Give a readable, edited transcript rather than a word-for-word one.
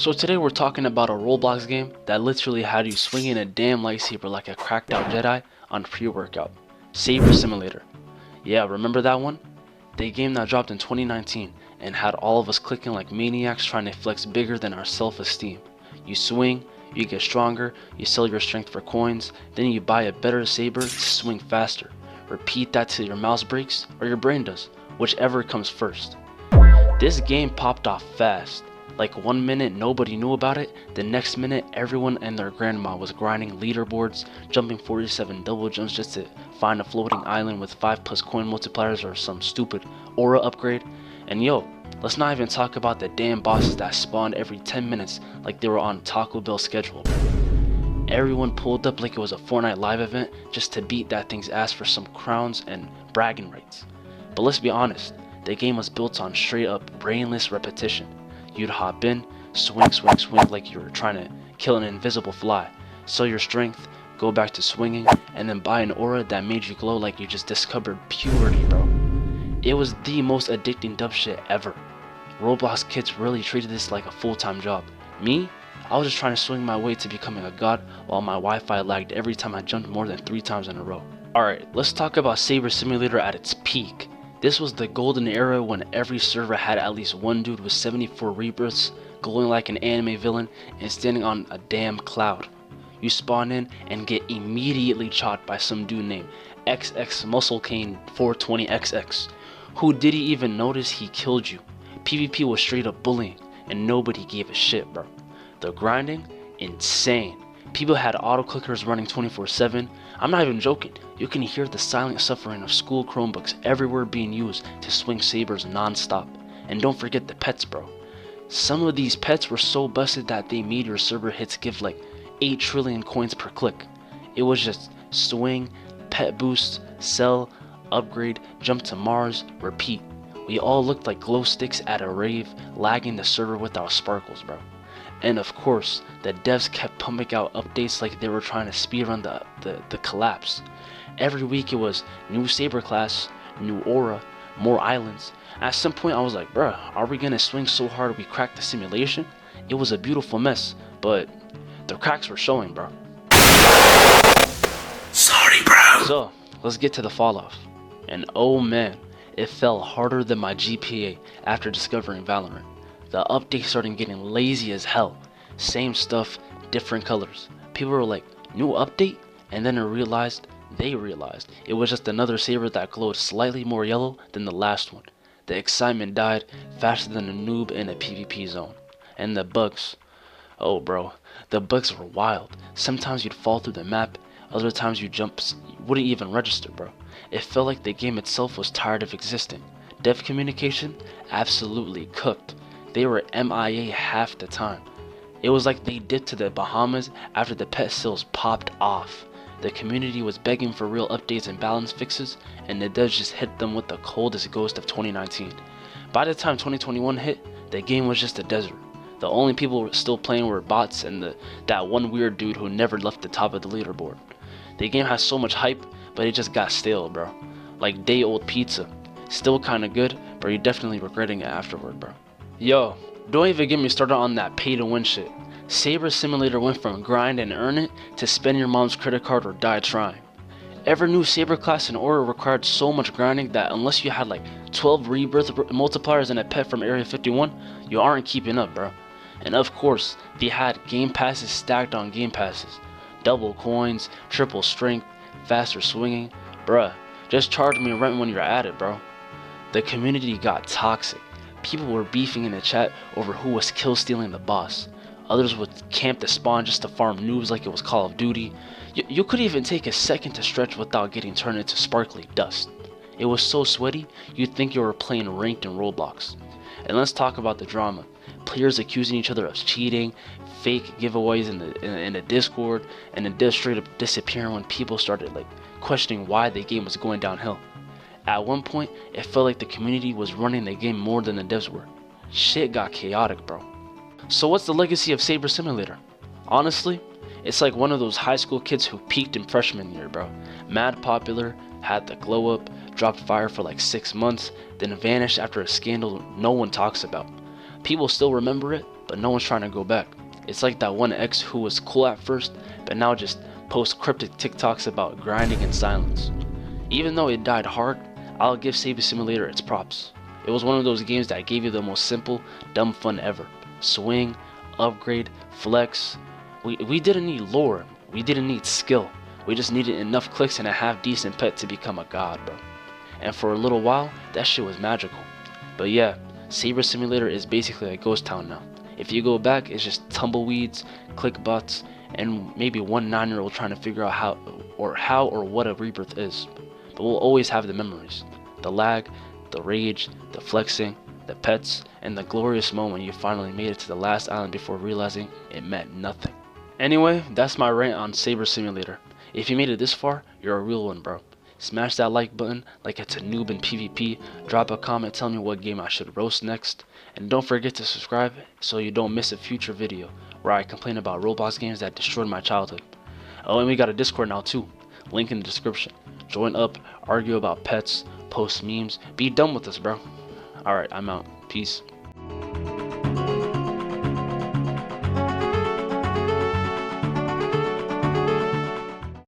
So today we're talking about a Roblox game that literally had you swinging a damn lightsaber like a cracked out Jedi on pre-workout. Saber Simulator. Yeah, remember that one? The game that dropped in 2019 and had all of us clicking like maniacs trying to flex bigger than our self-esteem. You swing, you get stronger, you sell your strength for coins, then you buy a better saber to swing faster. Repeat that till your mouse breaks or your brain does, whichever comes first. This game popped off fast. Like 1 minute nobody knew about it, the next minute everyone and their grandma was grinding leaderboards, jumping 47 double jumps just to find a floating island with 5+ coin multipliers or some stupid aura upgrade. And yo, let's not even talk about the damn bosses that spawned every 10 minutes like they were on Taco Bell schedule. Everyone pulled up like it was a Fortnite live event just to beat that thing's ass for some crowns and bragging rights. But let's be honest, the game was built on straight up brainless repetition. You'd hop in, swing like you were trying to kill an invisible fly, sell your strength, go back to swinging, and then buy an aura that made you glow like you just discovered puberty, bro. It was the most addicting dumb shit ever. Roblox kids really treated this like a full-time job. Me? I was just trying to swing my way to becoming a god while my Wi-Fi lagged every time I jumped more than 3 times in a row. Alright, let's talk about Saber Simulator at its peak. This was the golden era when every server had at least one dude with 74 rebirths, glowing like an anime villain, and standing on a damn cloud. You spawn in and get immediately chopped by some dude named XX Muscle Cane 420XX. Who did he even notice he killed you? PvP was straight up bullying, and nobody gave a shit, bro. The grinding? Insane. People had auto clickers running 24/7. I'm not even joking. You can hear the silent suffering of school Chromebooks everywhere being used to swing sabers non-stop. And don't forget the pets, bro. Some of these pets were so busted that they made your server hits give like 8 trillion coins per click. It was just swing, pet boost, sell, upgrade, jump to Mars, repeat. We all looked like glow sticks at a rave, lagging the server with our sparkles, bro. And of course, the devs kept pumping out updates like they were trying to speedrun the collapse. Every week it was new saber class, new aura, more islands. At some point I was like, bruh, are we gonna swing so hard we crack the simulation? It was a beautiful mess, but the cracks were showing, bro. Sorry, bro. So, let's get to the fall off. And oh man, it fell harder than my GPA after discovering Valorant. The update started getting lazy as hell. Same stuff, different colors. People were like, new update? And then they realized it was just another saber that glowed slightly more yellow than the last one. The excitement died faster than a noob in a PvP zone. And the bugs. Oh bro, the bugs were wild. Sometimes you'd fall through the map, other times you wouldn't even register, bro. It felt like the game itself was tired of existing. Dev communication? Absolutely cooked. They were MIA half the time. It was like they dipped to the Bahamas after the pet sales popped off. The community was begging for real updates and balance fixes, and the devs just hit them with the coldest ghost of 2019. By the time 2021 hit, the game was just a desert. The only people still playing were bots and that one weird dude who never left the top of the leaderboard. The game has so much hype, but it just got stale, bro. Like day-old pizza. Still kinda good, but you're definitely regretting it afterward, bro. Yo, don't even get me started on that pay-to-win shit. Saber Simulator went from grind and earn it to spend your mom's credit card or die trying. Every new saber class and aura required so much grinding that unless you had like 12 rebirth multipliers and a pet from Area 51, you aren't keeping up, bro. And of course, they had game passes stacked on game passes. Double coins, triple strength, faster swinging. Bruh, just charge me rent when you're at it, bro. The community got toxic. People were beefing in the chat over who was kill stealing the boss. Others would camp the spawn just to farm noobs like it was Call of Duty. You could even take a second to stretch without getting turned into sparkly dust. It was so sweaty, you'd think you were playing ranked in Roblox. And let's talk about the drama. Players accusing each other of cheating, fake giveaways in the Discord, and then devs straight up disappearing when people started like questioning why the game was going downhill. At one point, it felt like the community was running the game more than the devs were. Shit got chaotic, bro. So what's the legacy of Saber Simulator? Honestly, it's like one of those high school kids who peaked in freshman year, bro. Mad popular, had the glow up, dropped fire for like 6 months, then vanished after a scandal no one talks about. People still remember it, but no one's trying to go back. It's like that one ex who was cool at first, but now just posts cryptic TikToks about grinding in silence. Even though it died hard, I'll give Saber Simulator its props. It was one of those games that gave you the most simple, dumb fun ever. Swing, upgrade, flex. We didn't need lore, we didn't need skill. We just needed enough clicks and a half decent pet to become a god, bro. And for a little while, that shit was magical. But yeah, Saber Simulator is basically a ghost town now. If you go back, it's just tumbleweeds, clickbots, and maybe one 9-year-old trying to figure out how or what a rebirth is. But we'll always have the memories. The lag, the rage, the flexing, the pets, and the glorious moment you finally made it to the last island before realizing it meant nothing. Anyway, that's my rant on Saber Simulator. If you made it this far, you're a real one, bro. Smash that like button like it's a noob in PvP, drop a comment telling me what game I should roast next, and don't forget to subscribe so you don't miss a future video where I complain about Roblox games that destroyed my childhood. Oh, and we got a Discord now too, link in the description. Join up, argue about pets, post memes, be done with us, bro. Alright, I'm out. Peace.